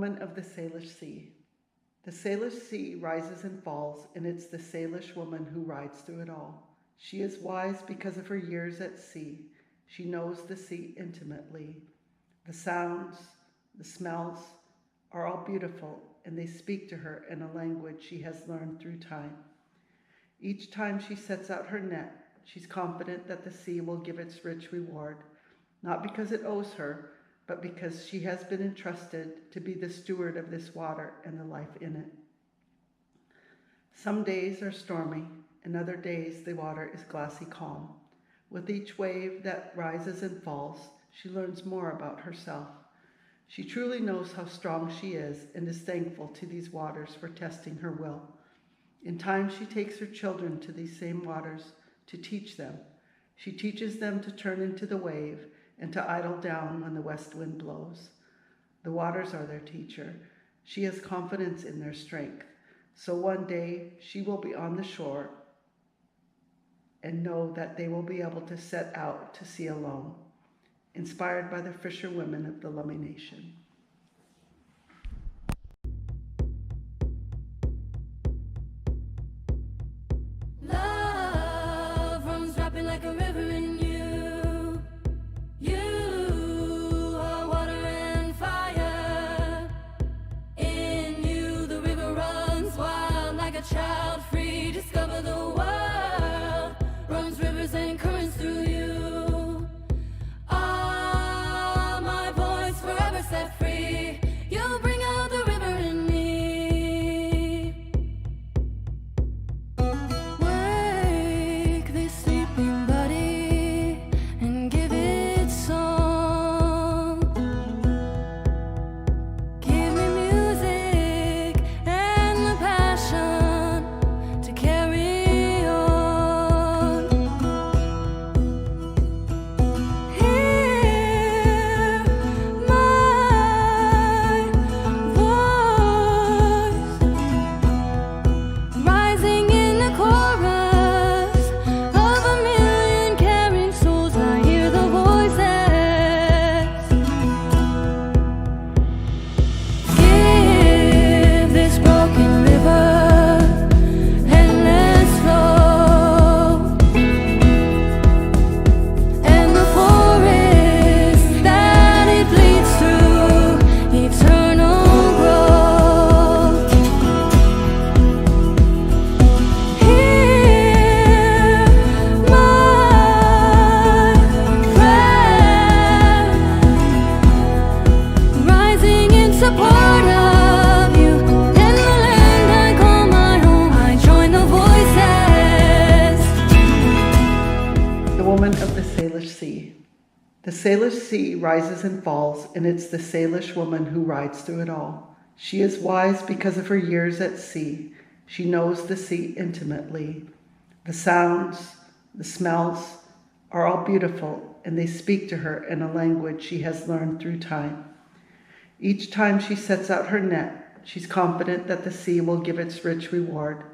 woman of the Salish Sea. The Salish Sea rises and falls, and it's the Salish woman who rides through it all. She is wise because of her years at sea. She knows the sea intimately. The sounds, the smells are all beautiful, and they speak to her in a language she has learned through time. Each time she sets out her net, she's confident that the sea will give its rich reward, not because it owes her, but because she has been entrusted to be the steward of this water and the life in it. Some days are stormy, and other days the water is glassy calm. With each wave that rises and falls, she learns more about herself. She truly knows how strong she is and is thankful to these waters for testing her will. In time, she takes her children to these same waters to teach them. She teaches them to turn into the wave and to idle down when the west wind blows. The waters are their teacher. She has confidence in their strength. So one day she will be on the shore and know that they will be able to set out to sea alone, inspired by the fisherwomen of the Lummi Nation. Love runs rapid like a river in you. You are water and fire. In you the river runs wild like a child free. Discover the world. Runs rivers and currents through you. Ah, my voice forever set free. You'll bring out the river in me. Wake this sleeping body and give it song. Give me music and the passion to carry on. Hear my voice rising in the chorus of a million caring souls. I hear the voices. Give this broken river endless flow, and the forest that it bleeds through eternal growth. Hear my prayer rising in support of you. In the land I call my home, I join the voices. The woman of the Salish Sea. The Salish Sea rises and falls, and it's the Salish woman who rides through it all. She is wise because of her years at sea. She knows the sea intimately. The sounds, the smells are all beautiful, and they speak to her in a language she has learned through time. Each time she sets out her net, she's confident that the sea will give its rich reward,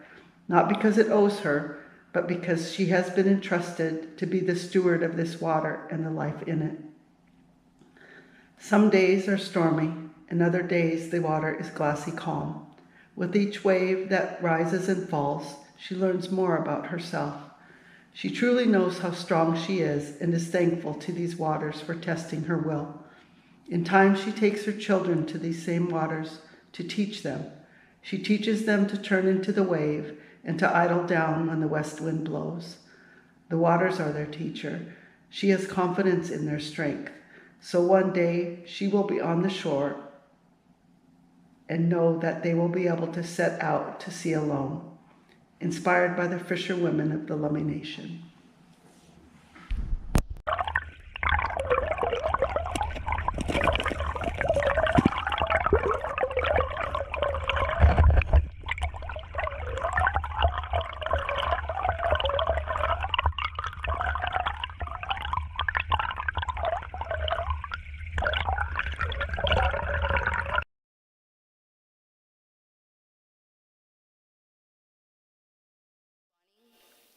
not because it owes her, but because she has been entrusted to be the steward of this water and the life in it. Some days are stormy, and other days the water is glassy calm. With each wave that rises and falls, she learns more about herself. She truly knows how strong she is and is thankful to these waters for testing her will. In time, she takes her children to these same waters to teach them. She teaches them to turn into the wave and to idle down when the west wind blows. The waters are their teacher. She has confidence in their strength. So one day she will be on the shore and know that they will be able to set out to sea alone, inspired by the fisherwomen of the Lummi Nation.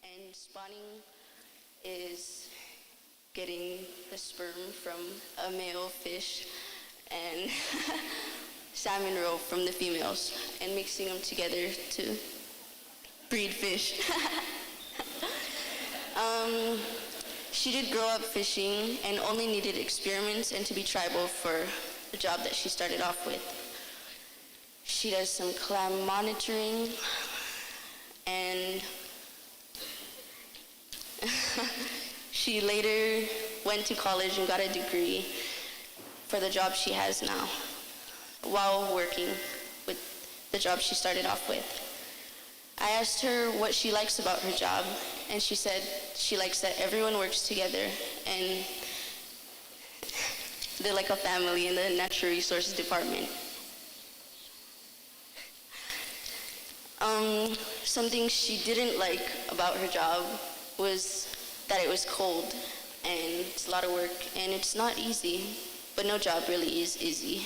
And spawning is getting the sperm from a male fish and salmon roe from the females and mixing them together to breed fish. She did grow up fishing and only needed experiments and to be tribal for the job that she started off with. She does some clam monitoring and she later went to college and got a degree for the job she has now while working with the job she started off with. I asked her what she likes about her job, and she said she likes that everyone works together and they're like a family in the natural resources department. Something she didn't like about her job was that it was cold and it's a lot of work and it's not easy, but no job really is easy.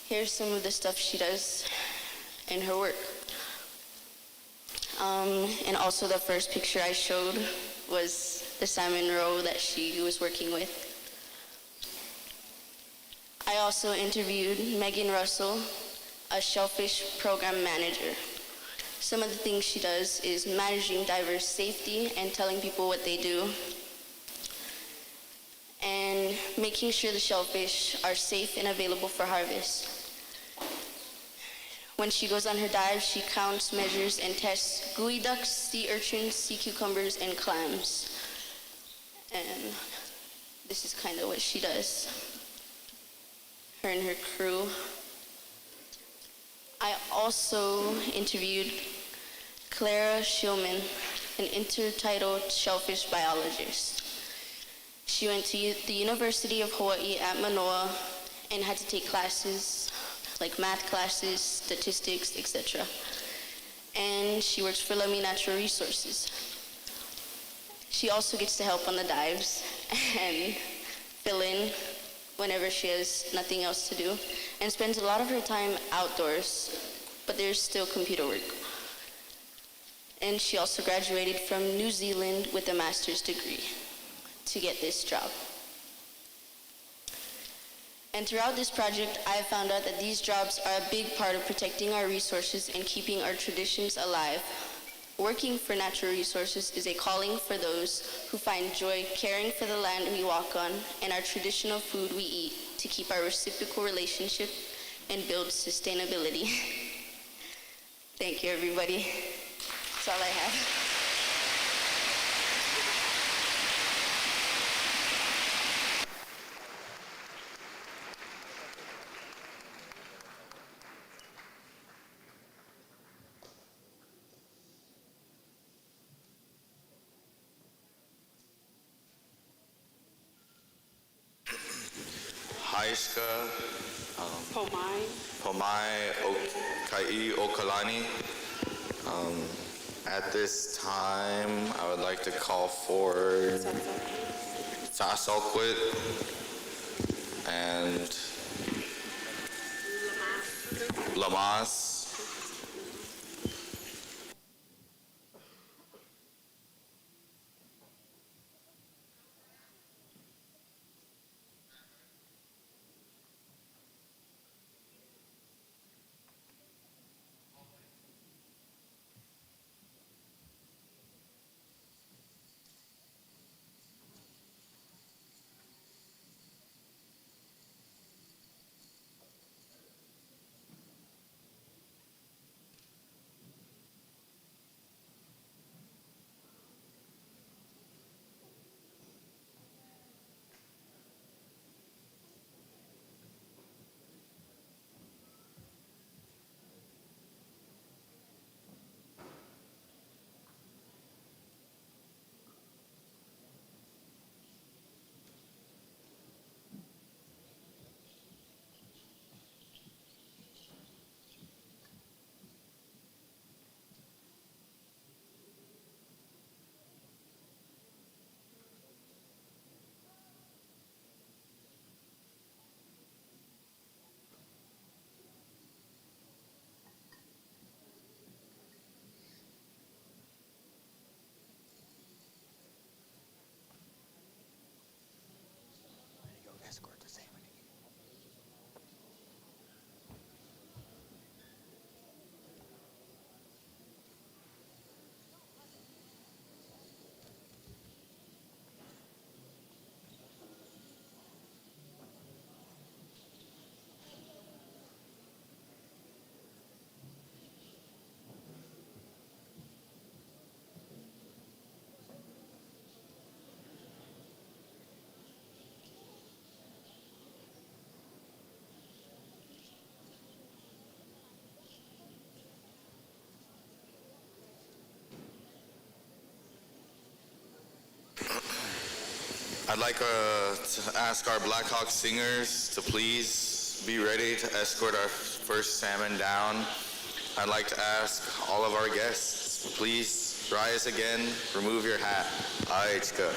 Here's some of the stuff she does in her work. And also the first picture I showed was the salmon roe that she was working with. I also interviewed Megan Russell, a shellfish program manager. Some of the things she does is managing diver safety and telling people what they do, and making sure the shellfish are safe and available for harvest. When she goes on her dive, she counts, measures, and tests gooey ducks, sea urchins, sea cucumbers, and clams. And this is kind of what she does. Her and her crew. I also interviewed Clara Shulman, an intertidal shellfish biologist. She went to the University of Hawaii at Manoa and had to take classes like math classes, statistics, etc. And she works for Lummi Natural Resources. She also gets to help on the dives and fill in whenever she has nothing else to do, and spends a lot of her time outdoors, but there's still computer work. And she also graduated from New Zealand with a master's degree to get this job. And throughout this project, I have found out that these jobs are a big part of protecting our resources and keeping our traditions alive. Working for natural resources is a calling for those who find joy caring for the land we walk on and our traditional food we eat to keep our reciprocal relationship and build sustainability. Thank you, everybody. That's all I have. Haiska, Pomai. Pomai, Kai, Okalani. At this time, I would like to call for Sasokwit and Lamas. I'd like to ask our Blackhawk singers to please be ready to escort our first salmon down. I'd like to ask all of our guests, please rise again, remove your hat. Aichka.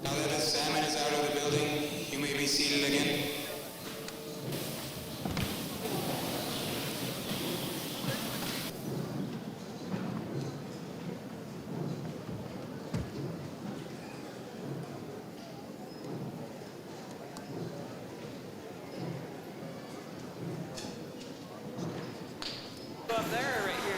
Now that the salmon is out of the building, you may be seated again. Up there or right here?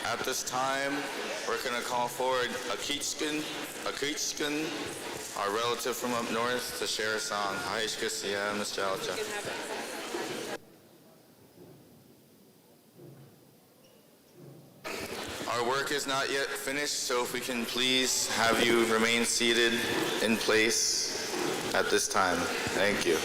At this time, we're going to call forward Akichkin, our relative from up north, to share a song. Haishka Siya Nostalgia. You can have it. Our work is not yet finished, so if we can please have you remain seated in place at this time. Thank you.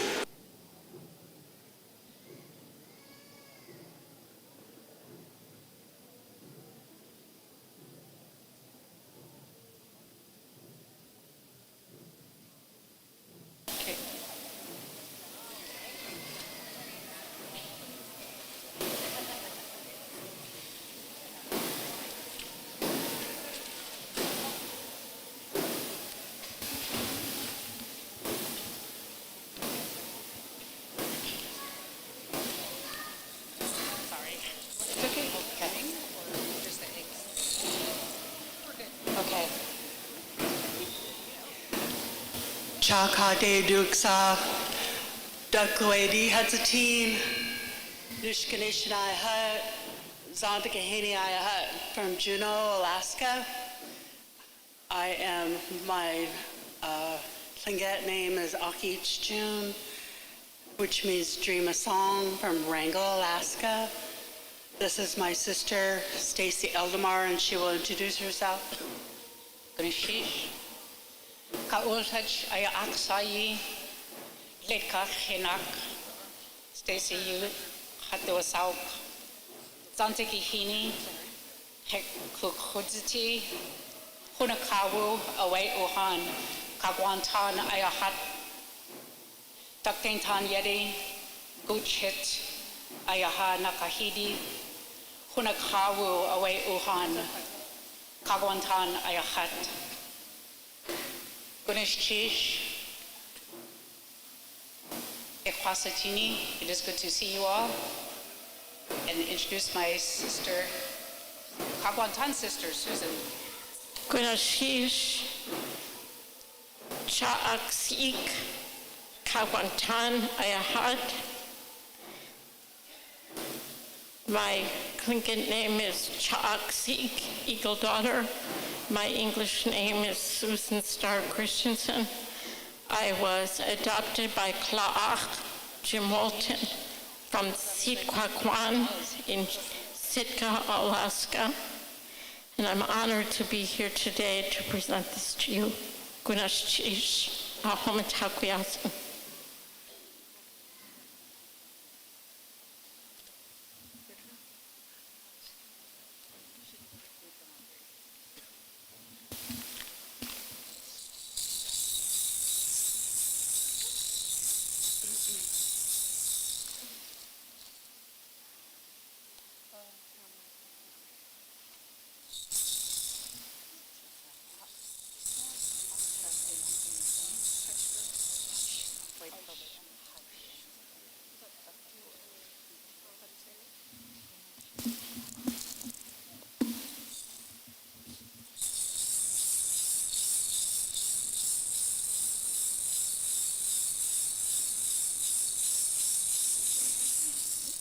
Okay. Chaka de Duksa, Dukwadi Hatzateen, Nishkanishan I Hut, Zontakahini I Hut from Juneau, Alaska. My Tlingit name is Akich June, which means dream a song from Wrangell, Alaska. This is my sister, Stacy Eldamar, and she will introduce herself. Grishish. Kaulhaj ay aksayi. Lekak hinak. Stacy Yu. Hatu sauk. Zantiki hini. Hek kukudziti. Hunakawu away uhan. Kagwantan ayahat. Taktintan yedi. Guchit. Ayaha nakahidi. Hunakawu away uhan. Kagwantan ayahat. Gunesh Chish. Ekwasatini. It is good to see you all. And introduce my sister, Kagwantan's sister, Susan. Gunesh Chaaksik Kagwantan ayahat. My Tlingit name is Chaaksik, Eagle Daughter. My English name is Susan Starr Christensen. I was adopted by Klaach Jim Walton from Sitquaquan in Sitka, Alaska. And I'm honored to be here today to present this to you. Gunash Chish, Ahomatakuyasan.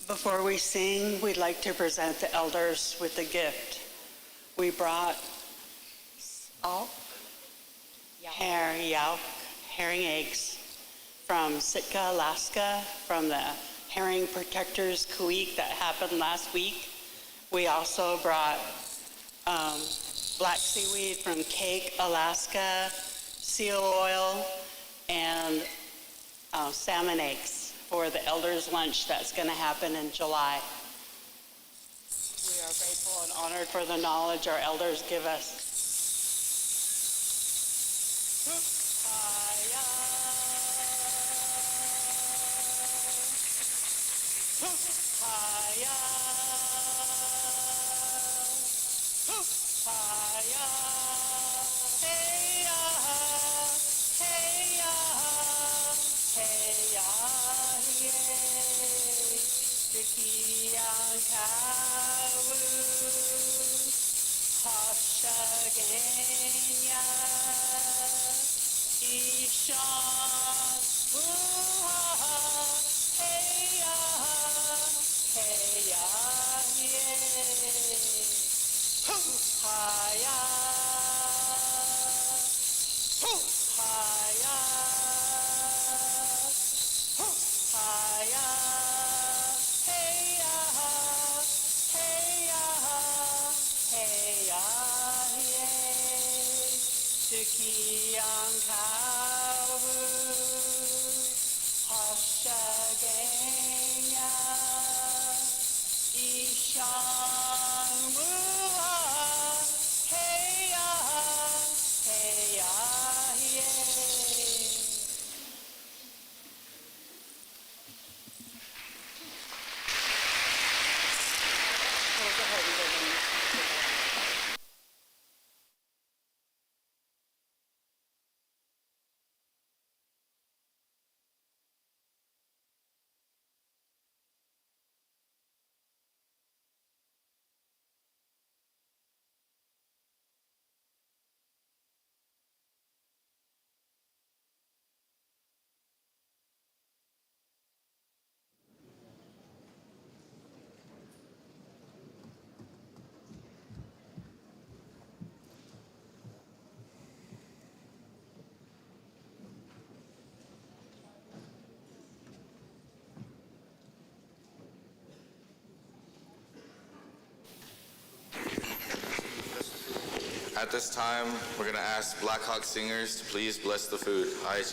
Before we sing, we'd like to present the elders with a gift. We brought salt, herring eggs from Sitka, Alaska, from the Herring Protectors Week that happened last week. We also brought black seaweed from Cake, Alaska, seal oil, and salmon eggs for the elders' lunch that's going to happen in July. We are grateful and honored for the knowledge our elders give us. Hey At this time, we're going to ask Black Hawk singers to please bless the food. Ayes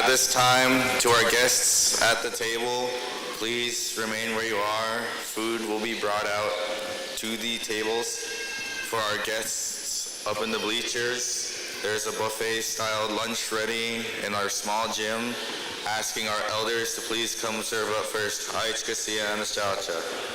At this time, to our guests at the table, please remain where you are. Food will be brought out to the tables. For our guests up in the bleachers, There's a buffet-style lunch ready in our small gym, asking our elders to please come serve up first. Aici Garcia and Chacha.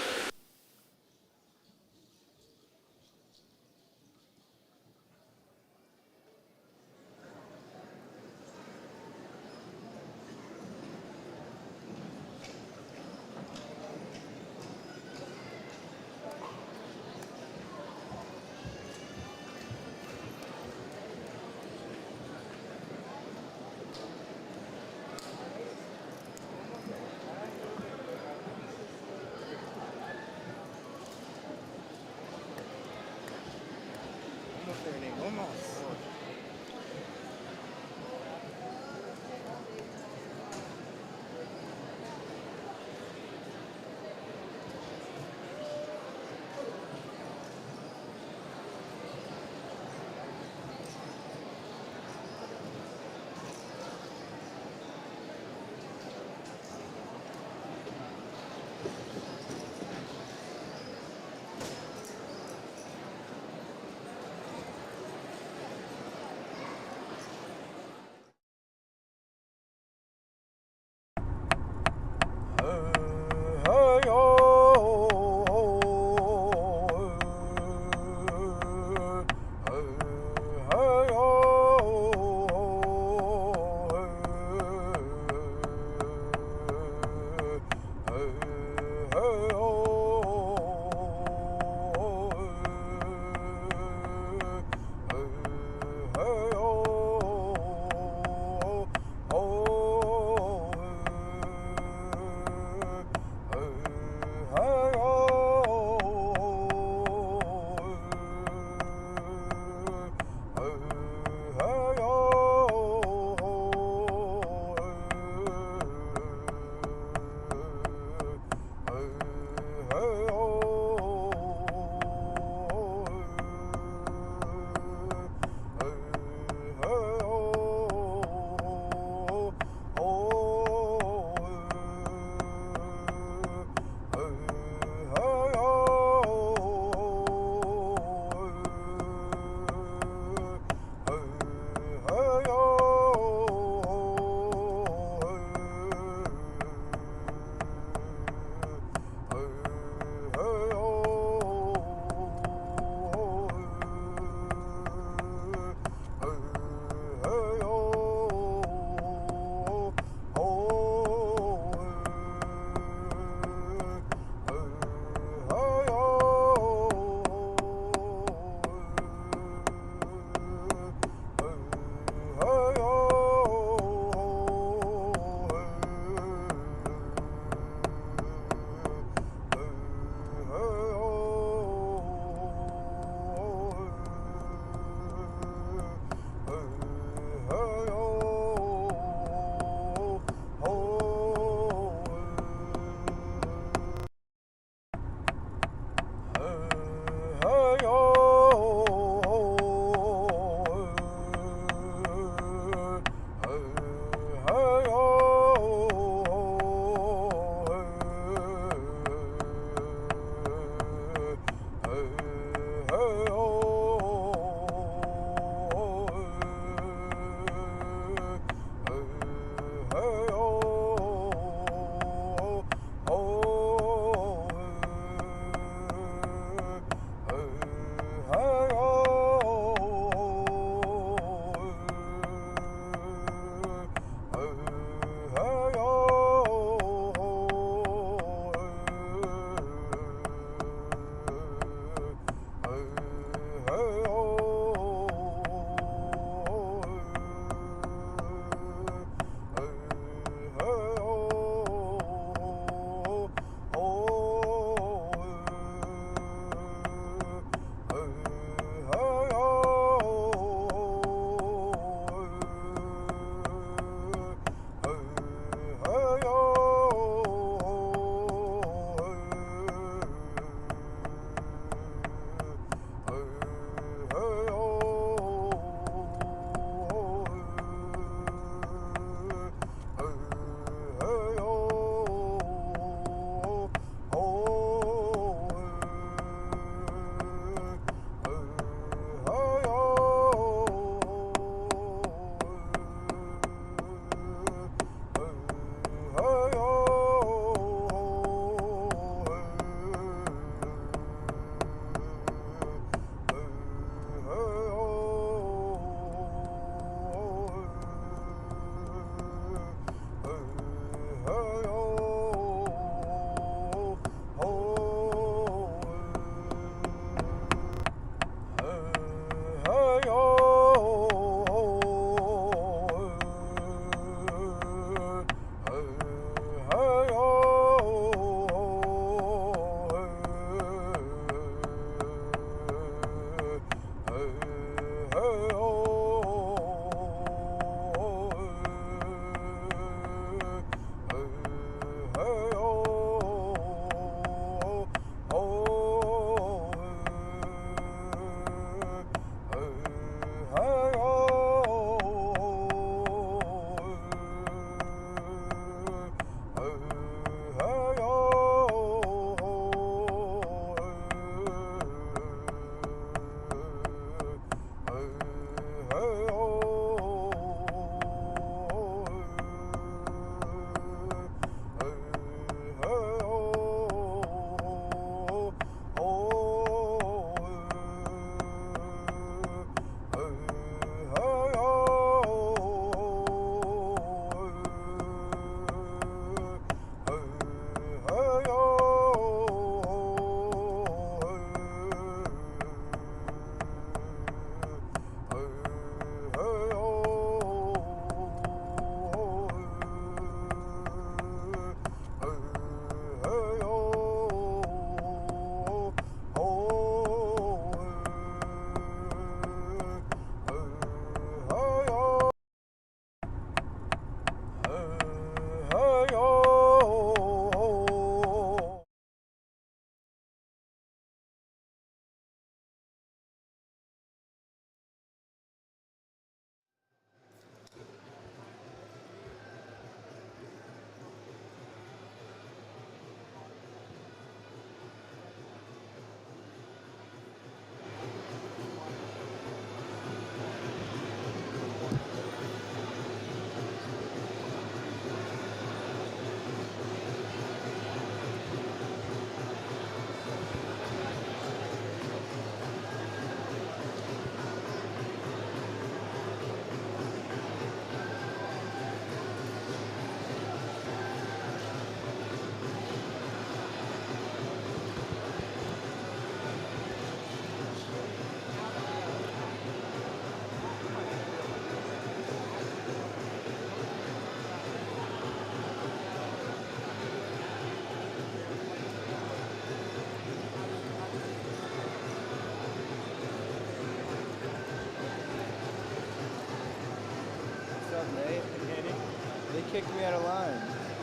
They kicked me out of line.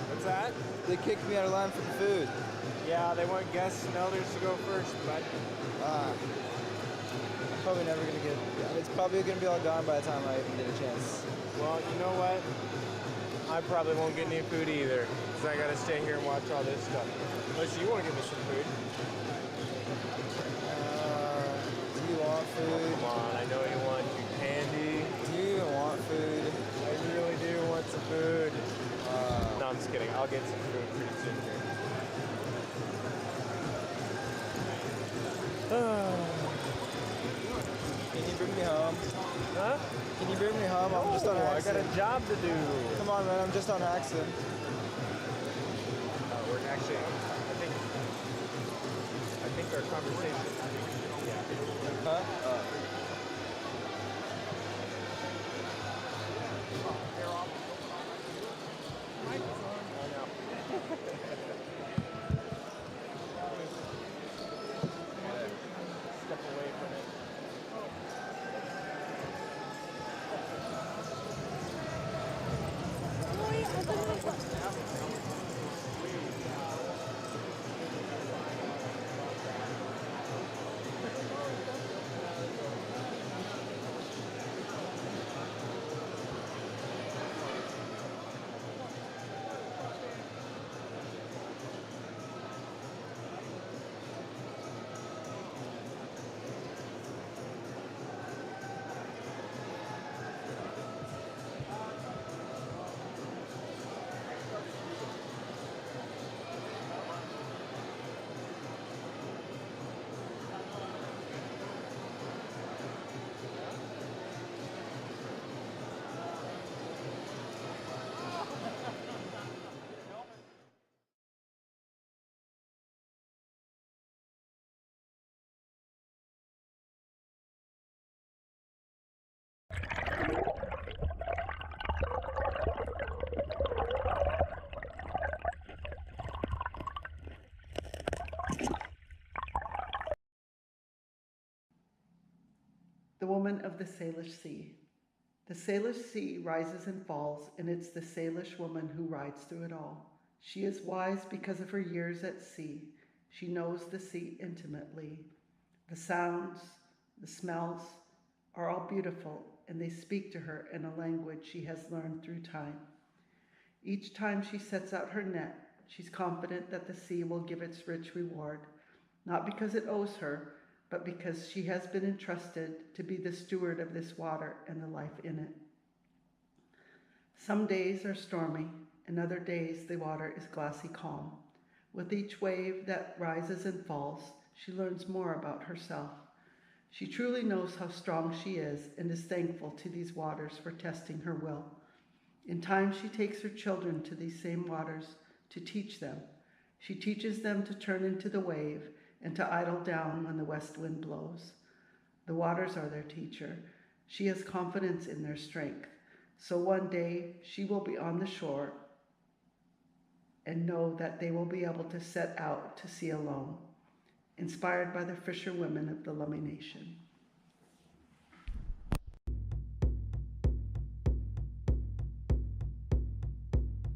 What's that? They kicked me out of line for the food. Yeah, they want guests and elders to go first, but I'm probably never gonna get. It's probably gonna be all gone by the time I even get a chance. well, you know what? I probably won't get any food either, because I gotta stay here and watch all this stuff. Unless you want to give me some food. Do you want Oh, food? come on, I know you want your candy. Do you even want food? I really do want some food. No, I'm just kidding. I'll get some food pretty soon here. Can you bring me home? Huh? Can you bring me home? I'm just on I got accident. a job to do. Come on, man. I'm just on accident. We're actually, I think our conversation. Yeah. Huh? Step away from it. woman of the Salish Sea. The Salish Sea rises and falls, and it's the Salish woman who rides through it all. She is wise because of her years at sea. She knows the sea intimately. The sounds, the smells are all beautiful, and they speak to her in a language she has learned through time. Each time she sets out her net, she's confident that the sea will give its rich reward, not because it owes her, but because she has been entrusted to be the steward of this water and the life in it. Some days are stormy, and other days the water is glassy calm. With each wave that rises and falls, she learns more about herself. She truly knows how strong she is and is thankful to these waters for testing her will. In time, she takes her children to these same waters to teach them. She teaches them to turn into the wave and to idle down when the west wind blows. The waters are their teacher. She has confidence in their strength. So one day she will be on the shore and know that they will be able to set out to sea alone, inspired by the fisherwomen of the Lummi Nation.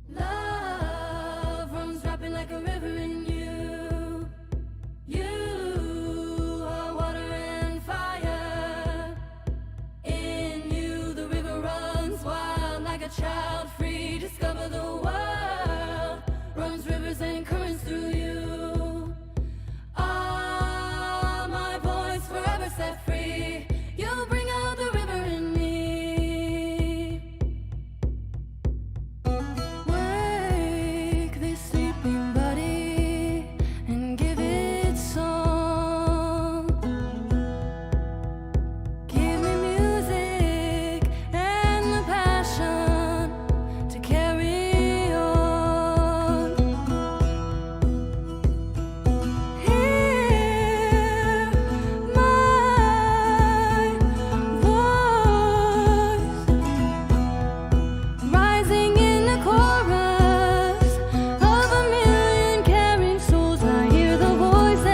Love runs rapid like a river in you. You are water and fire. In you the river runs wild like a child free. Discover the world. Runs rivers and currents through you. Ah, my voice forever set free. You'll bring out the river in me. Wake this sleeping body and give it song. Give me music and the passion to carry on. Hear my voice rising in the chorus of a million caring souls. I hear the voices.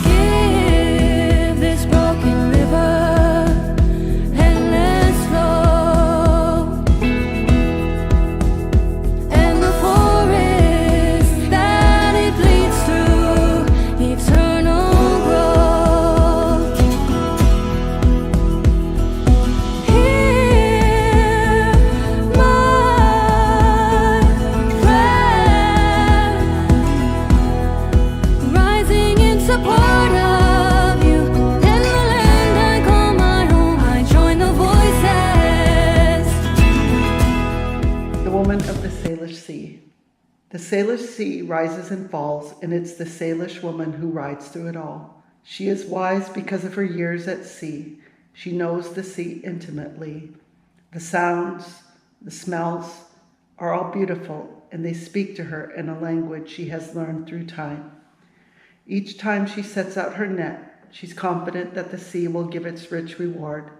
Give this broken river endless flow, and the forest that it leads through eternal growth. Hear my prayer rising in support of you and the land I call my home. I join the voices. The woman of the Salish Sea. The Salish Sea rises and falls, and it's the Salish woman who rides through it all. She is wise because of her years at sea. She knows the sea intimately. The sounds, the smells are all beautiful, and they speak to her in a language she has learned through time. Each time she sets out her net, she's confident that the sea will give its rich reward,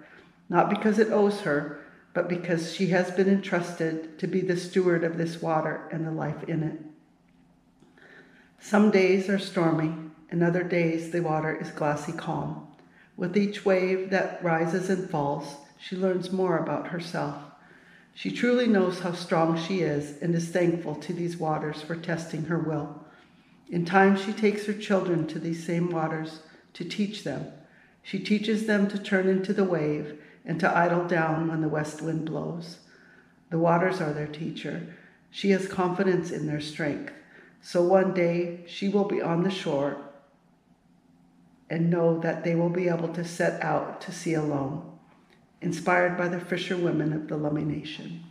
not because it owes her, but because she has been entrusted to be the steward of this water and the life in it. Some days are stormy, and other days the water is glassy calm. With each wave that rises and falls, she learns more about herself. She truly knows how strong she is and is thankful to these waters for testing her will. In time, she takes her children to these same waters to teach them. She teaches them to turn into the wave and to idle down when the west wind blows. The waters are their teacher. She has confidence in their strength. So one day she will be on the shore and know that they will be able to set out to sea alone, inspired by the fisherwomen of the Lummi Nation.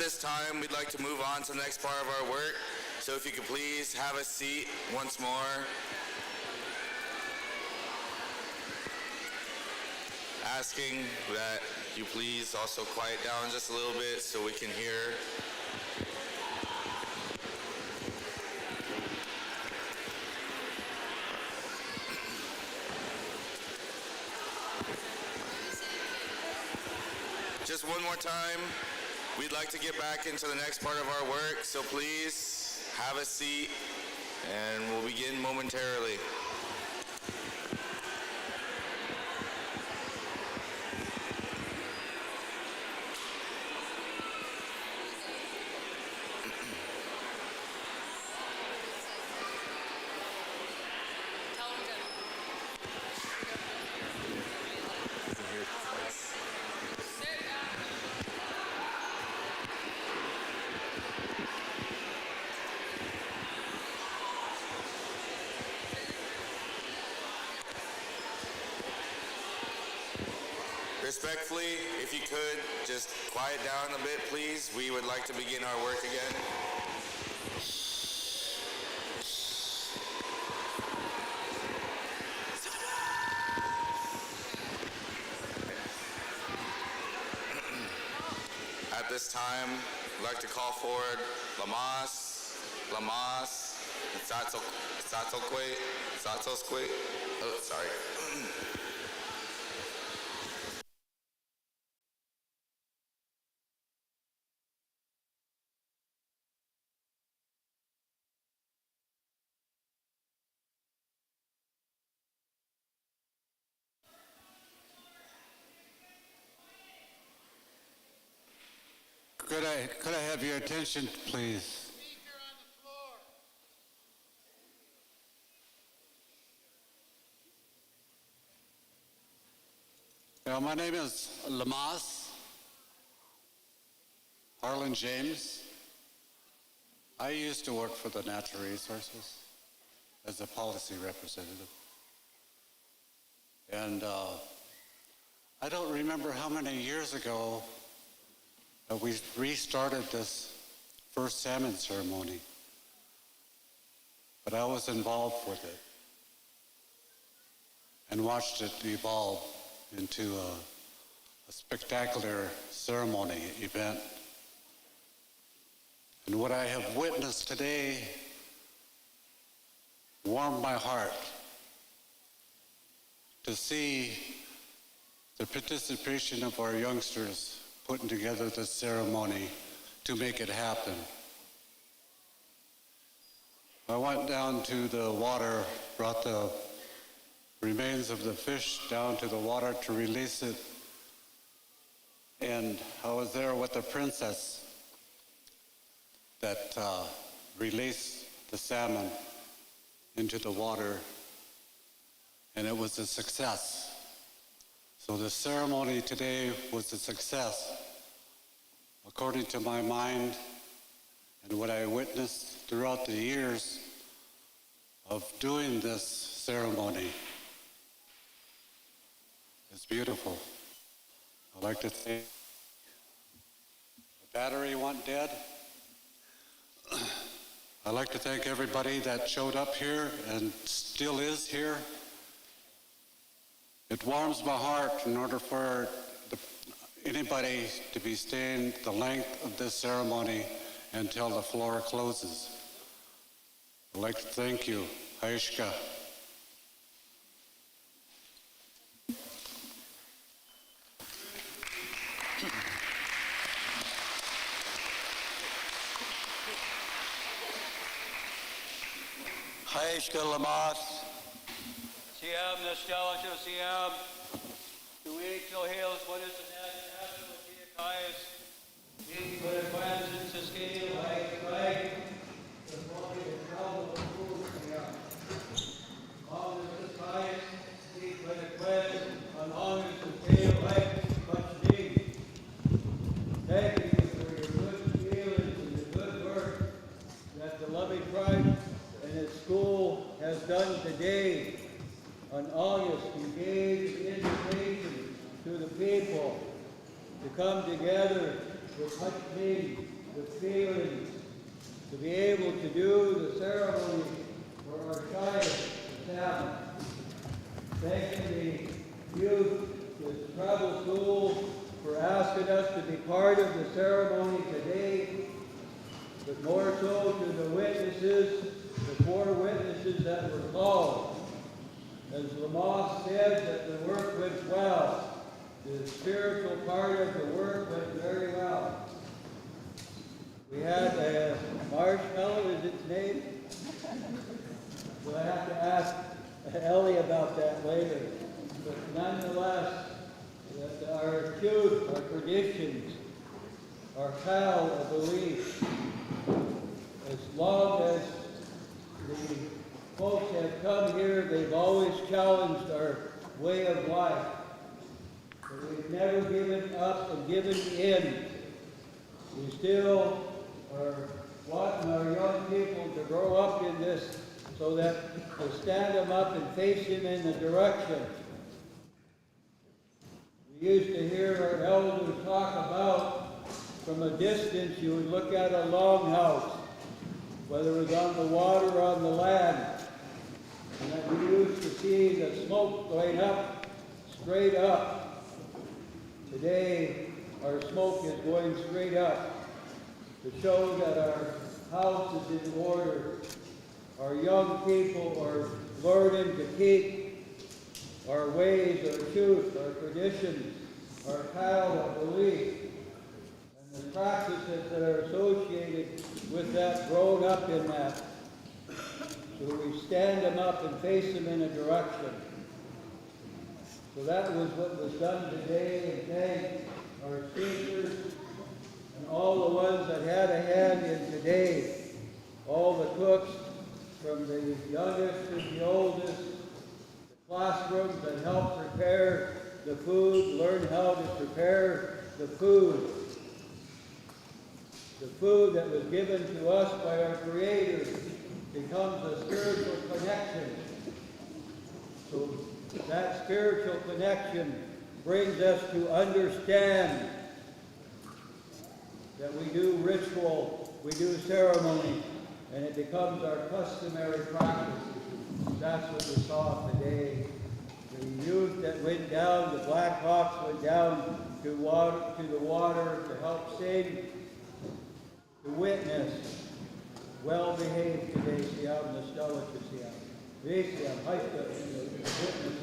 At this time, we'd like to move on to the next part of our work. So if you could please have a seat once more. Asking that you please also quiet down just a little bit so we can hear. Just one more time, we'd like to get back into the next part of our work, so please have a seat and we'll begin momentarily. Respectfully, if you could, just quiet down a bit, please. We would like to begin our work again. At this time, I'd like to call forward Lamas, Satsokwe. Oh, sorry. Could I have your attention, please? My name is Lamas, Harlan James. I used to work for the Natural Resources as a policy representative. And I don't remember how many years ago we restarted this First Salmon Ceremony, but I was involved with it and watched it evolve into a spectacular ceremony event. And what I have witnessed today warmed my heart to see the participation of our youngsters putting together this ceremony to make it happen. I went down to the water, brought the remains of the fish down to the water to release it, and I was there with the princess that released the salmon into the water, and it was a success. So the ceremony today was a success, according to my mind and what I witnessed throughout the years of doing this ceremony. It's beautiful. I'd like to thank the battery went dead. I'd like to thank everybody that showed up here and still is here. It warms my heart in order for anybody to be staying the length of this ceremony until the floor closes. I'd like to thank you. Haishka. Haishka Lamas. Siam Nostalgia Siam. Duito Hills, what is the national with the highest? He put a question to scale, right? The body of trouble of food, long as the highest, he put a question, and long as the scale, right? Much need. Thank you for your good feelings and your good work that the Lummi Tribe and its school has done today. On August, you gave the invitation to the people to come together with much need, with feelings, to be able to do the ceremony for our child, the salmon. Thanking the youth with the tribal school for asking us to be part of the ceremony today, but more so to the witnesses, the 4 witnesses that were called. As Lamont said, that the work went well. The spiritual part of the work went very well. We had Marshmallow, is its name? We'll have to ask Ellie about that later. But nonetheless, that our truth, our traditions, our pal of belief, as long as the folks have come here, they've always challenged our way of life. But we've never given up and given in. We still are wanting our young people to grow up in this so that to stand them up and face him in the direction. We used to hear our elders talk about, from a distance, you would look at a longhouse, whether it was on the water or on the land, and that we used to see the smoke going up, straight up. Today, our smoke is going straight up to show that our house is in order. Our young people are learning to keep our ways, our truth, our traditions, our pattern of belief, and the practices that are associated with that, grown up in that. So we stand them up and face them in a direction. So that was what was done today, and thank our speakers and all the ones that had a hand in today, all the cooks, from the youngest to the oldest, the classrooms that helped prepare the food, learn how to prepare the food. The food that was given to us by our Creator becomes a spiritual connection. So that spiritual connection brings us to understand that we do ritual, we do ceremony, and it becomes our customary practice. That's what we saw today. The youth that went down, the Black Hawks went down to the water to help sing, to witness. Well behaved today, Siam, the Stella to Siam. Siam, Haika, and the witnesses.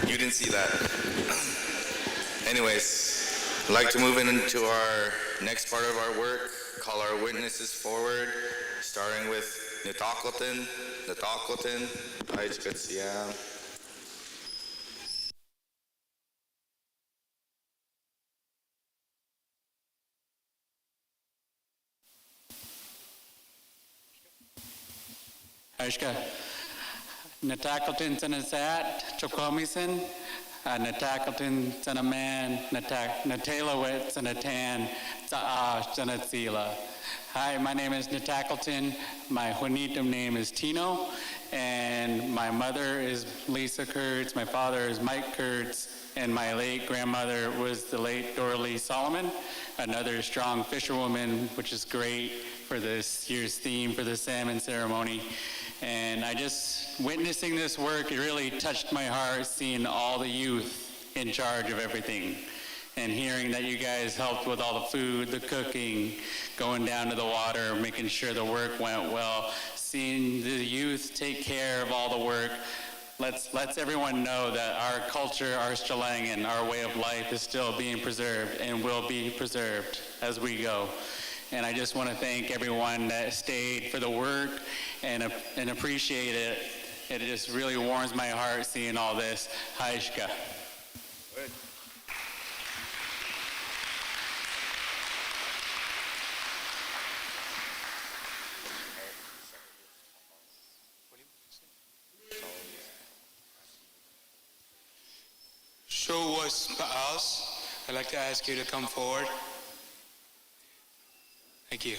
You didn't see that. Anyways, I'd like to move into our next part of our work, call our witnesses forward, starting with Nitakotin, Aijkatsiam. Aishka, Natakaltin Sanasat, Chokomisen, Natakaltin Sanaman, Natalawit Sanatan, Sanatsila. Hi, my name is Natakaltin. My Juanitum name is Tino, and my mother is Lisa Kurtz, my father is Mike Kurtz, and my late grandmother was the late Dorothy Solomon, another strong fisherwoman, which is great for this year's theme for the salmon ceremony. And I just, witnessing this work, it really touched my heart, seeing all the youth in charge of everything. And hearing that you guys helped with all the food, the cooking, going down to the water, making sure the work went well, seeing the youth take care of all the work, lets everyone know that our culture, our Stalangan, our way of life is still being preserved and will be preserved as we go. And I just want to thank everyone that stayed for the work and appreciate it. It just really warms my heart seeing all this. Haishka. show was Pa'als. I'd like to ask you to come forward. Thank you.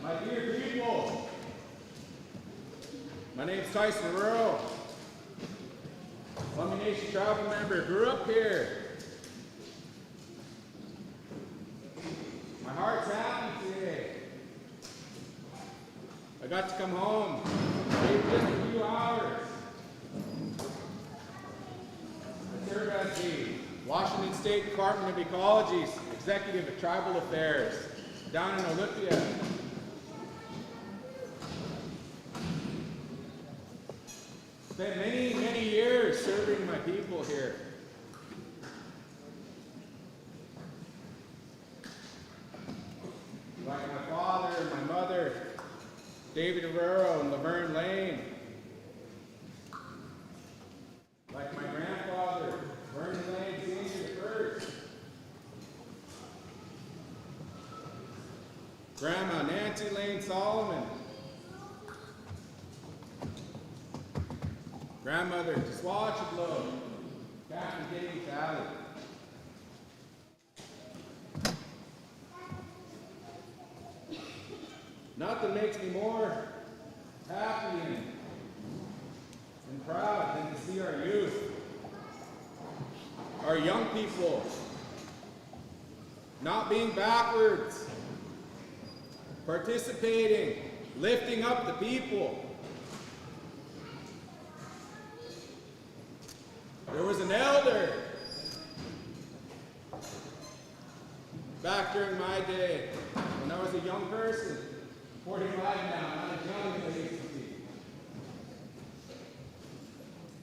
My dear people, my name's Tyson Rural. Lummi Nation tribal member, grew up here. My heart's happy today. I got to come home, maybe just a few hours. I serve as the Washington State Department of Ecology's Executive of Tribal Affairs down in Olympia. Spent many, many years serving my people here. Like my father and my mother, David Arrero and Laverne Lane. Like my grandfather, Vernon Lane Sr. the First. Grandma Nancy Lane Solomon. Grandmother Swatchblow, Captain Kitty Talley. Nothing makes me more happy and proud than to see our youth, our young people, not being backwards, participating, lifting up the people. There was an elder back during my day when I was a young person, 45 now, not as young as I used to be.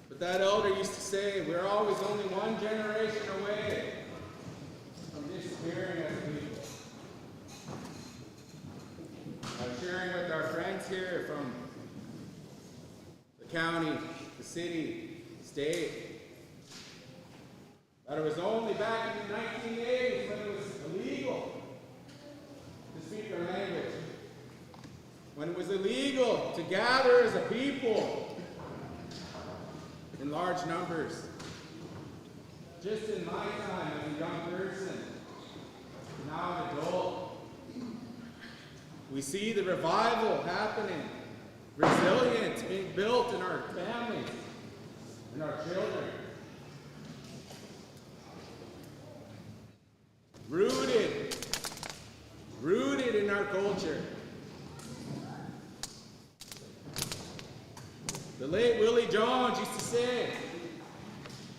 But that elder used to say, we're always only one generation away from disappearing as people. I'm sharing with our friends here from the county, the city, state, that it was only back in the 1980s when it was illegal to speak our language. When it was illegal to gather as a people in large numbers. Just in my time as a young person, now an adult, we see the revival happening, resilience being built in our families and our children. Rooted in our culture. The late Willie Jones used to say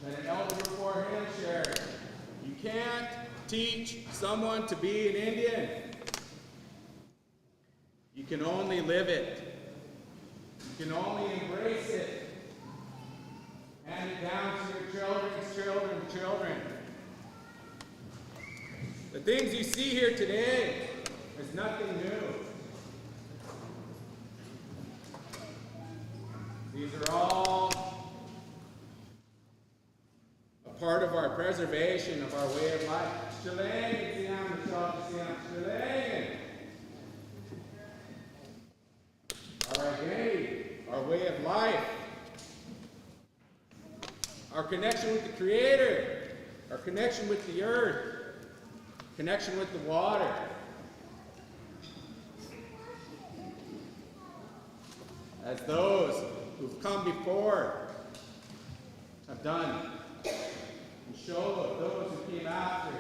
that an elder before him shared, you can't teach someone to be an Indian. You can only live it. You can only embrace it. Hand it down to your children. The things you see here today is nothing new. These are all a part of our preservation of our way of life. Our identity, our way of life, our connection with the Creator, our connection with the earth, connection with the water. As those who've come before have done, and show those who came after.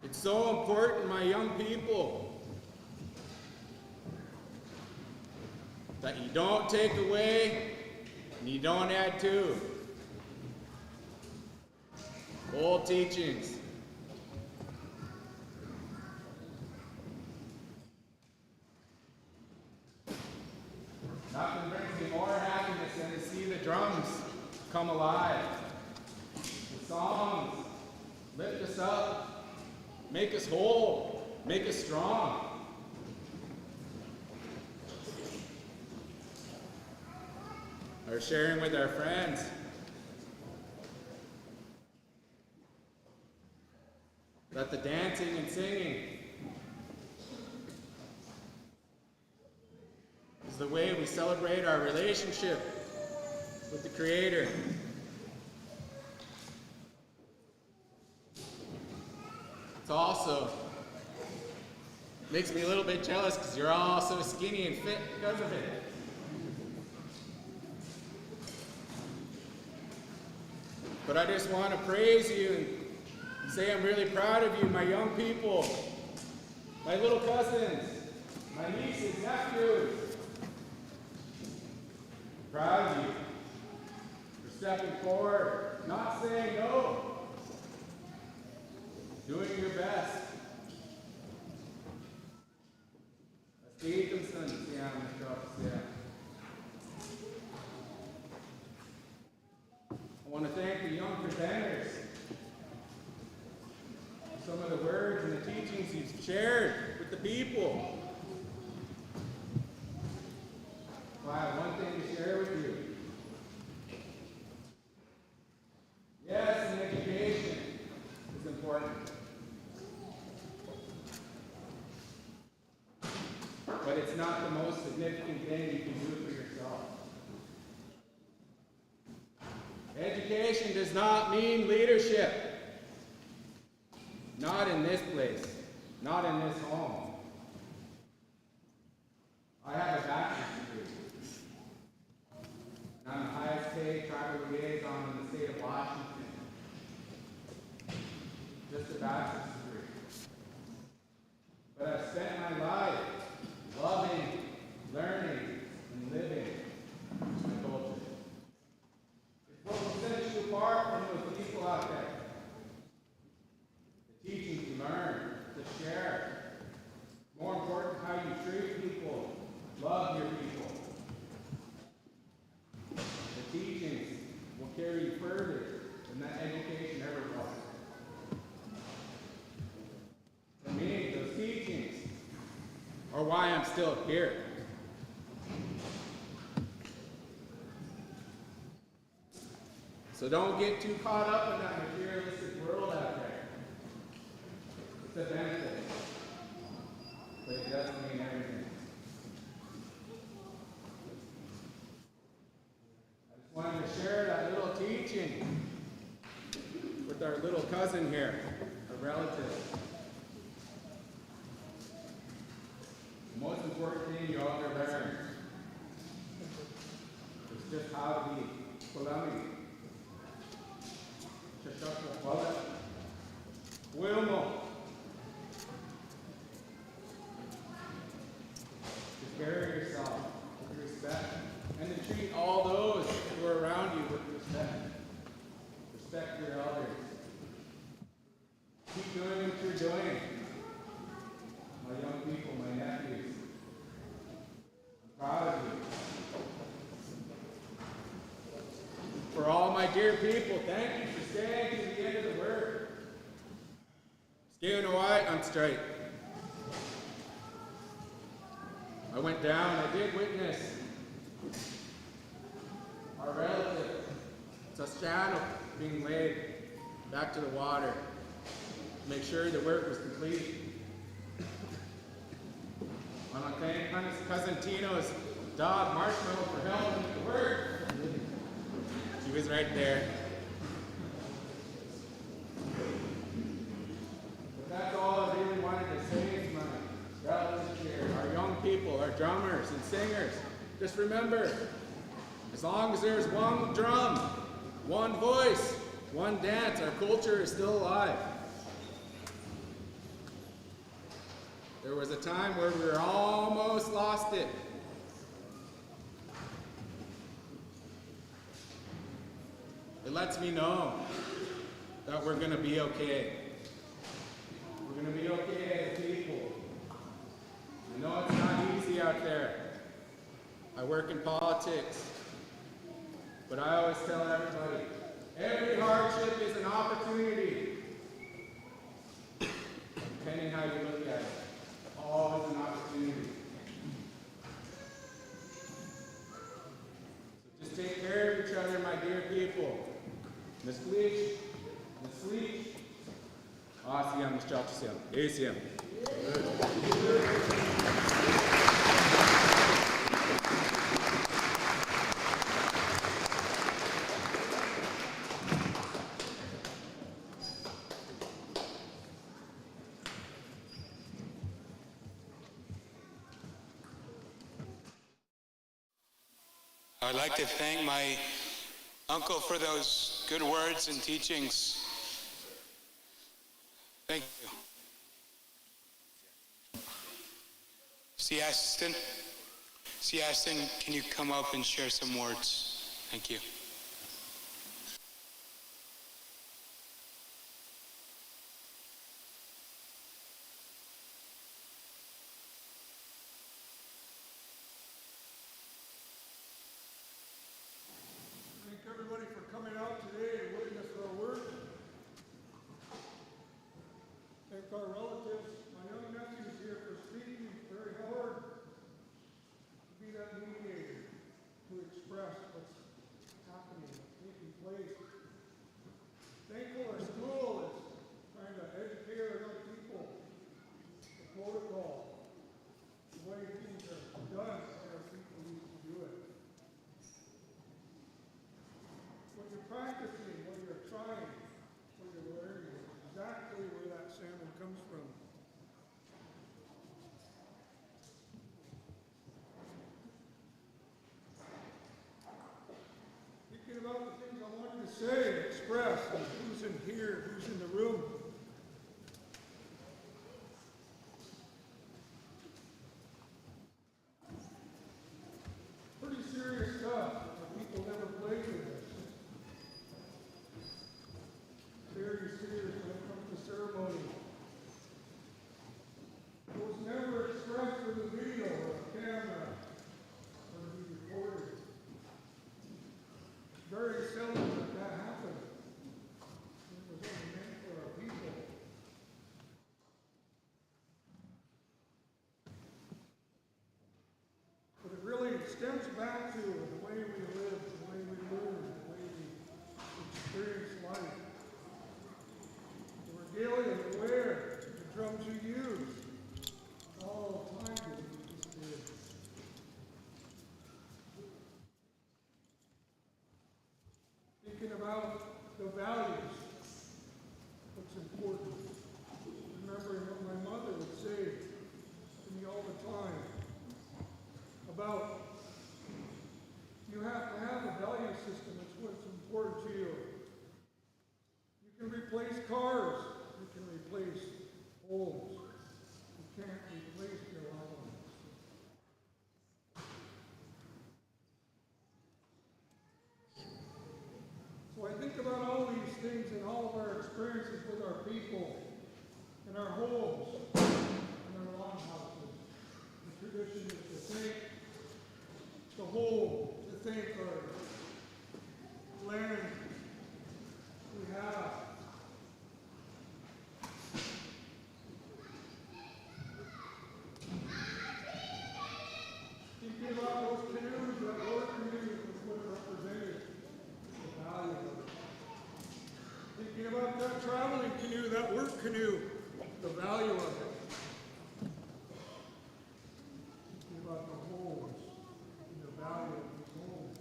It's so important, my young people, that you don't take away and you don't add to. Old teachings. Nothing brings me more happiness than to see the drums come alive. The songs lift us up, make us whole, make us strong. or sharing with our friends. That the dancing and singing is the way we celebrate our relationship with the Creator. It's also makes me a little bit jealous because you're all so skinny and fit because of it. But I just want to praise you and say I'm really proud of you, my young people, my little cousins, my nieces, nephews. I'm proud of you for stepping forward, not saying no, doing your best. I want to thank the young presenters for some of the words and the teachings you've shared with the people. I have one thing to share with you. Yes, an education is important. But it's not the most significant thing you can do for yourself. Education does not mean leadership. Not in this place. Not in this home. I have a bachelor's degree. And I'm the highest paid tribal liaison in the state of Washington. Just a bachelor's degree. But I've spent my life loving, learning, and living my culture. It's what will set you apart from those people out there. The teachings you learn, to share. More important, how you treat people, love your people. The teachings will carry you further than that education ever was. For me, those teachings are why I'm still here. So don't get too caught up in that materialistic world out there. It's a benefit, but it doesn't mean everything. I just wanted to share that little teaching with our little cousin here, a relative. The most important thing you ought to learn is just how to be Lummi. Wilmo. To carry yourself with respect and to treat all those who are around you with respect. Respect your elders. Keep doing what you're doing. My young people, my nephews. I'm proud of you. For all my dear people, thank you for staying to the end of the word. Staying away on straight. I went down, I did witness our relative, Sashano, being laid back to the water to make sure the work was complete. I want to thank cousin Tino's dog, Marshmallow, for helping with the work. She was right there. But that's all I really wanted to say to my relatives here, our young people, our drummers and singers. Just remember, as long as there's one drum, one voice, one dance, our culture is still alive. There was a time where we were almost lost it. It lets me know that we're going to be okay. We're going to be okay as people. I know it's not easy out there. I work in politics. But I always tell everybody, every hardship is an opportunity. Depending how you look at it. Always an opportunity. So just take care people. Miss Leach, Miss Leach. Asiam, Miss Chachasiam, Asiam. I'd like to thank my uncle for those good words and teachings. Thank you. Siastin, can you come up and share some words? Thank you. Thank everybody for coming out today and witness our work. Thank our relatives. My young nephew's here for speaking very hard to be that mediator, to express what's happening, what's taking place. Thankful our school is trying to educate our young people, the protocol, the way things are done, how our people used to do it. What you're practicing, what you're trying, what you're learning is exactly where that salmon comes from. Thinking about the things I wanted to say and express, and who's in here, who's in the room. Pretty serious stuff that people never played with us. Very serious when it comes to ceremony. It was never expressed with a video or a camera or to be recorded. Very seldom that that happened. It was only meant for our people. But it really stems back to the way we live, the way we learn, the way we experience life. The regalia, the wear, the drums you use, all times that we just did. Thinking about the values, what's important. Remembering what my mother would say to me all the time about you have to have a value system. It's what's important to you. You can replace cars. You can replace homes. You can't replace your life. So I think about all these things and all of our experiences with our people, in our homes, in our longhouses. The tradition is to thank the whole, to thank our land we have. Thinking about those canoes, that war canoe was what it represented, the value of it. Thinking about that traveling canoe, that work canoe, the value of it. Thinking about the homes and the value of these homes.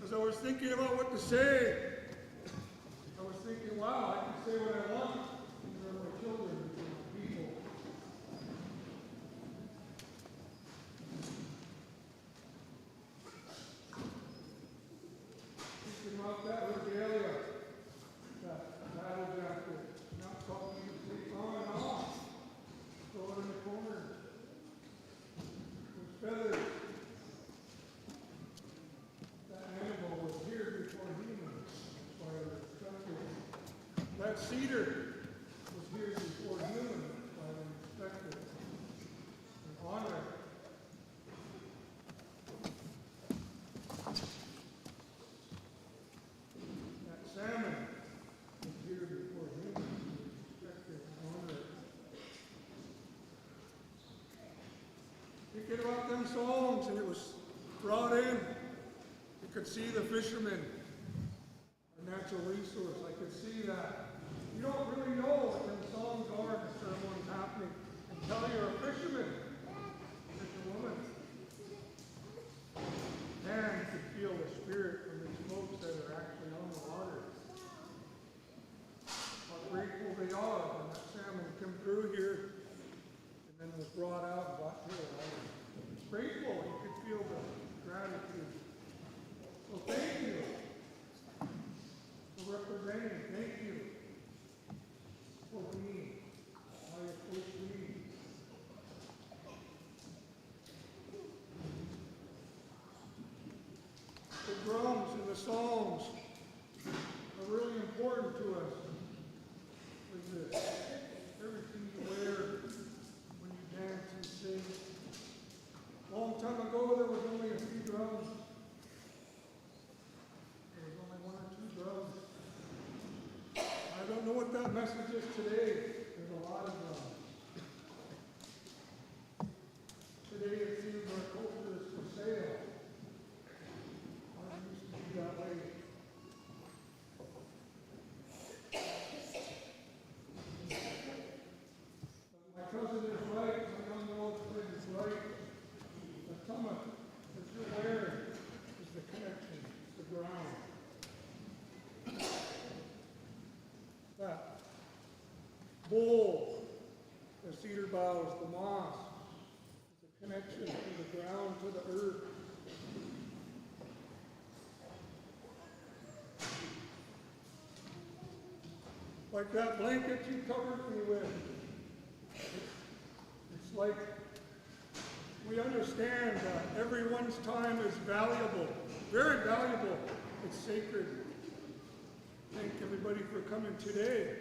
As I was thinking about what to say, I was thinking, wow, I can say what I want. These are my children, these are my people. Thinking about that regalia, that battle jacket, not something you take on and off, throw it in the corner. There's feathers. That animal was here before humans. That's why I respect it. That cedar was here before humans. That's why I respect it and honor it. That salmon was here before humans. We respect it and honor it. Thinking about them songs, and it was brought in, you could see the fishermen, a natural resource. I could see that. You don't really know when the songs are and the ceremony's happening until you're a fisherman, fisherwoman. And you could feel the spirit from these folks that are actually on the water. How grateful they are when that salmon came through here and then was brought out and brought to the water. Grateful, you could feel the gratitude. So thank you for representing. Thank you for being how you're supposed to be. The drums and the songs are really important to us. With this, everything you wear when you dance and sing. A long time ago, there was only a few drums. There was only one or two drums. I don't know what that message is today. There's a lot of drums. Today it seems our culture is for sale. I used to be that way. My cousin is right. My young relative is right. The tumma that you're wearing is the connection, the ground. That bowl, the cedar boughs, the moss, is a connection from the ground to the earth. Like that blanket you covered me with. It's like we understand that everyone's time is valuable, very valuable. It's sacred. Thank everybody for coming today.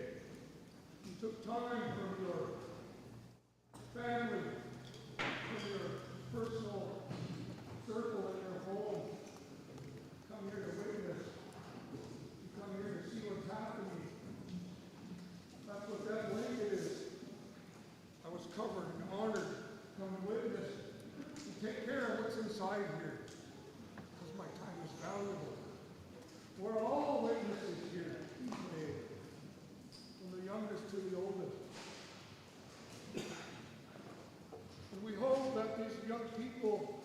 You took time from your family, from your personal circle in your home. Come here to witness. You come here to see what's happening. That's what that blanket is. I was covered and honored. Come witness. You take care of what's inside here. Because my time is valuable. We're all witnesses here today. From the youngest to the oldest. And we hope that these young people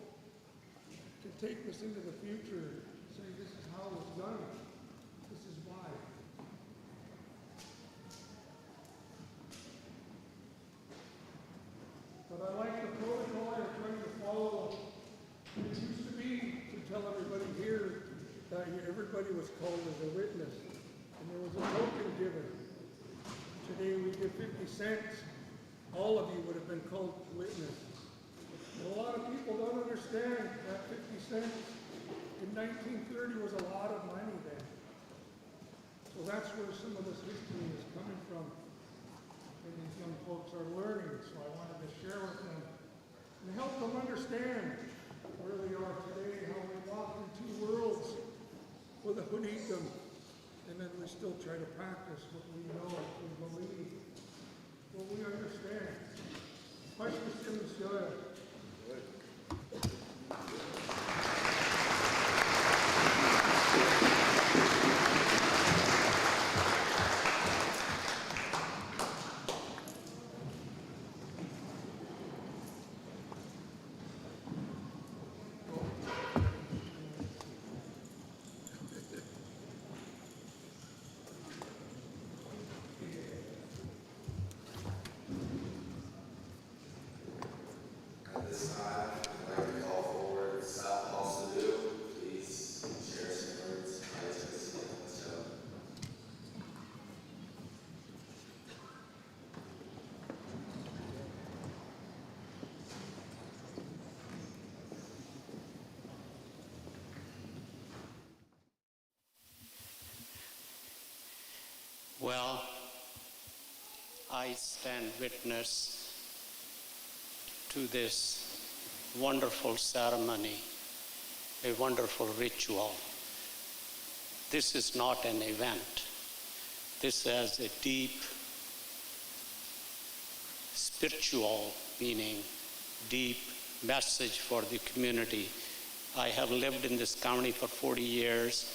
can take this into the future and say, this is how it was done. This is why. But I like the protocol you're trying to follow. It used to be to tell everybody here that everybody was called as a witness. And there was a token given. Today we give 50 cents. All of you would have been called to witness. And a lot of people don't understand that 50 cents in 1930 was a lot of money then. So that's where some of this history is coming from. And these young folks are learning, so I wanted to share with them and help them understand where they are today, how we walk in two worlds with a hoodicum, and then we still try to practice what we know, what we believe, what we understand. Well, I stand witness to this wonderful ceremony, a wonderful ritual. This is not an event. This has a deep spiritual meaning, deep message for the community I have lived in this county for 40 years,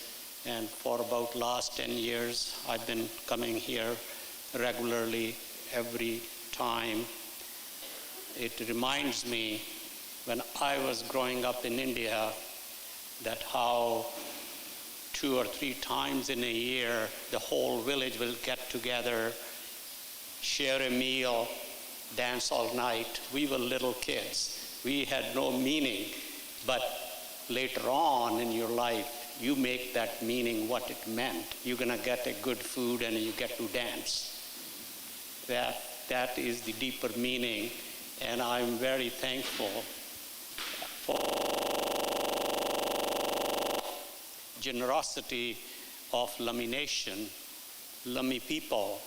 and for about last 10 years, I've been coming here regularly every time. It reminds me when I was growing up in India that how 2 or 3 times in a year the whole village will get together, share a meal, dance all night. We were little kids. We had no meaning, but later on in your life, you make that meaning what it meant. You're going to get a good food and you get to dance. That is the deeper meaning, and I'm very thankful for generosity of Lummi Nation, Lummi people,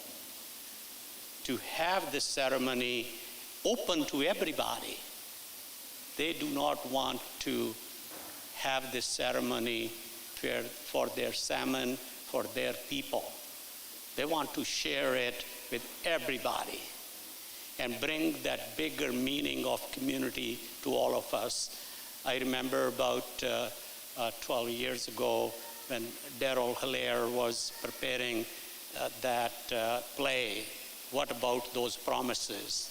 to have this ceremony open to everybody. They do not want to have this ceremony for their salmon, for their people. They want to share it with everybody and bring that bigger meaning of community to all of us. I remember about 12 years ago when Daryl Hilaire was preparing that play, What About Those Promises?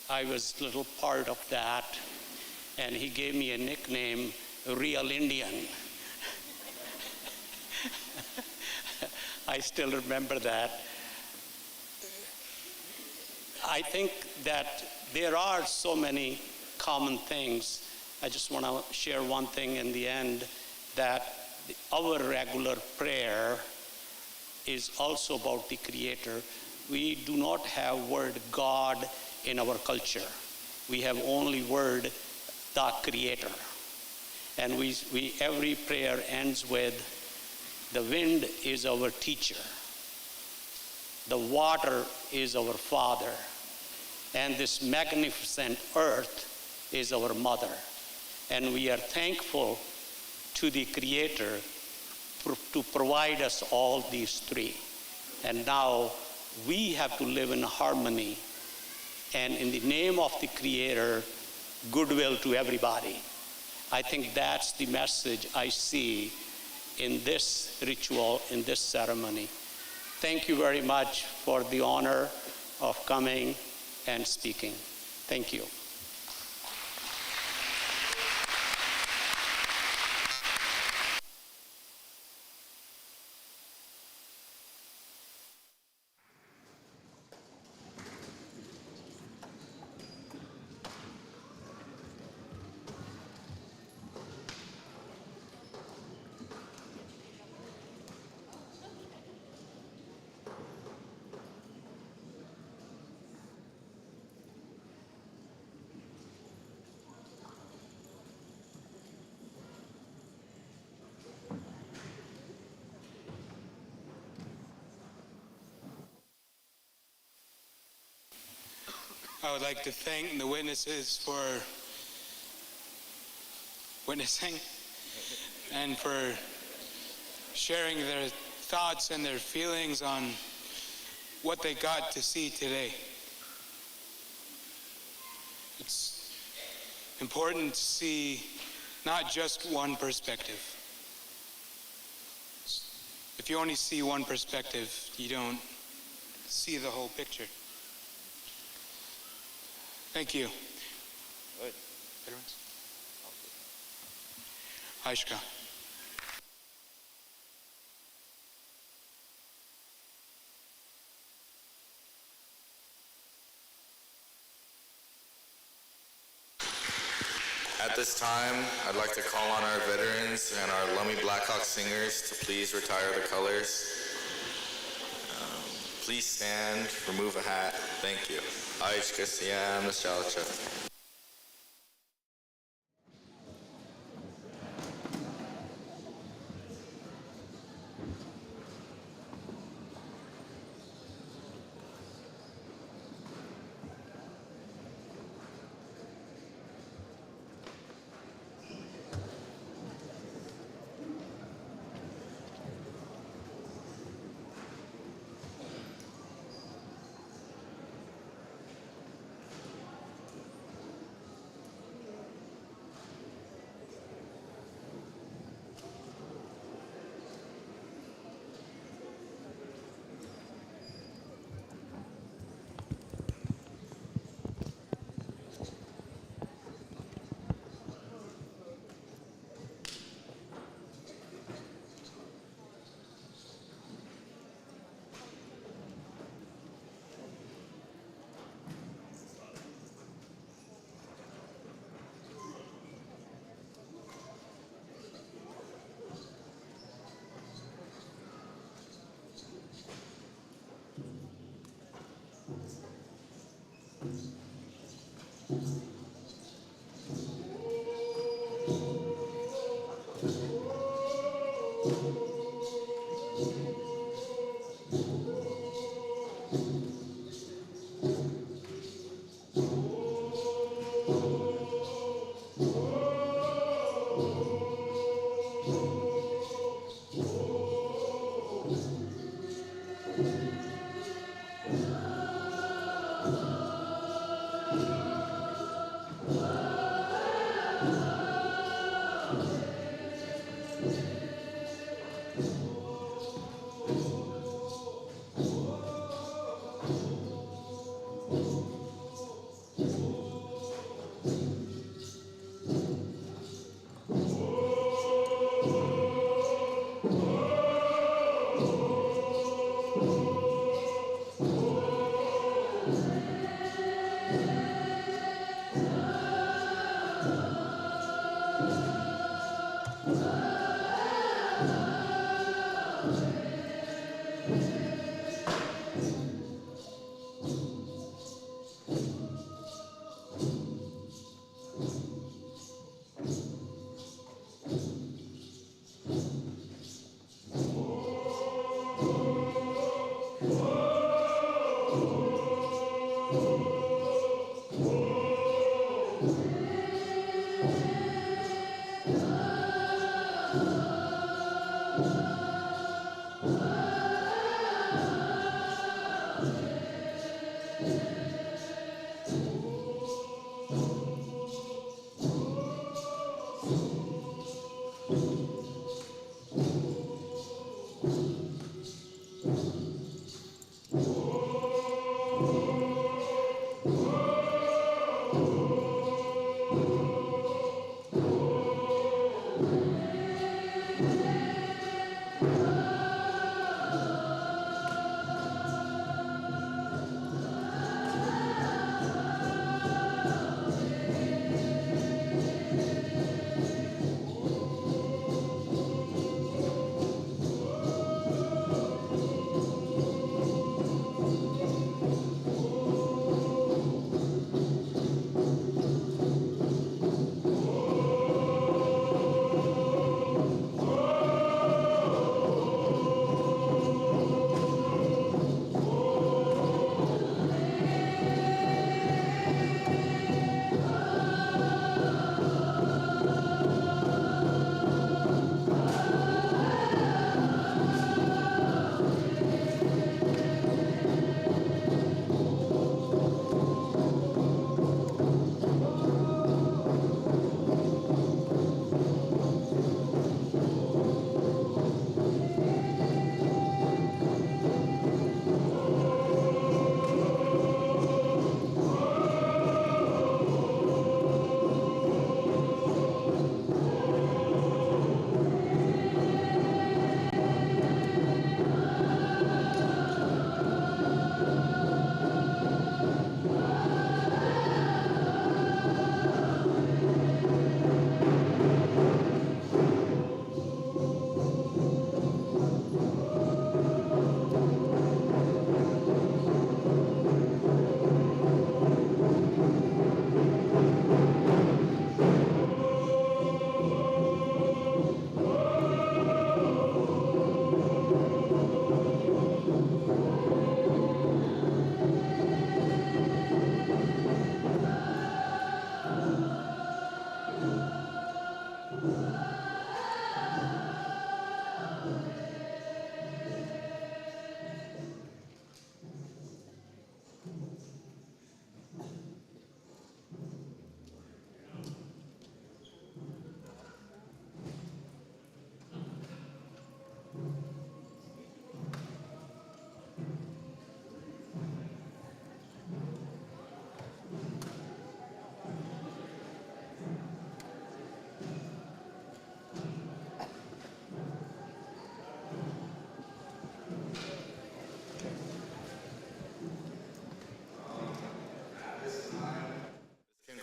I was a little part of that, and he gave me a nickname, Real Indian. I still remember that. I think that there are so many common things. I just want to share one thing in the end, that our regular prayer is also about the Creator. We do not have word God in our culture. We have only word the Creator. And we every prayer ends with, the wind is our teacher. The water is our father. And this magnificent earth is our mother. And we are thankful to the Creator to provide us all these three. And now we have to live in harmony. And in the name of the Creator, goodwill to everybody. I think that's the message I see in this ritual, in this ceremony. Thank you very much for the honor of coming and speaking. Thank you. I would like to thank the witnesses for witnessing and for sharing their thoughts and their feelings on what they got to see today. It's important to see not just one perspective. If you only see one perspective, you don't see the whole picture. Thank you. Good. Aishka. At this time, I'd like to call on our veterans and our Lummi Blackhawk singers to please retire the colors. Please stand, remove a hat. Thank you. Aishka Siam Nashalcha.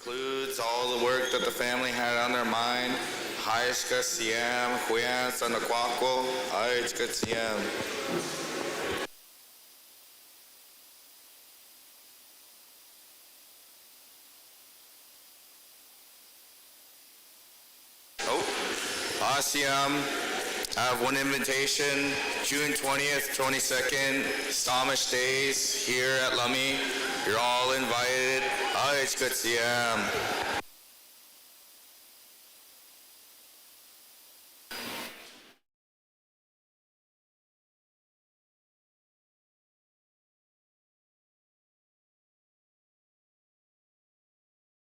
Concludes all the work that the family had on their mind. Haishka Siam, Huyan Sanakwako, Haishka Siam. Asiam, I have one invitation, June 20th, 22nd, Samish Days here at Lummi. You're all invited. Ay, Siam.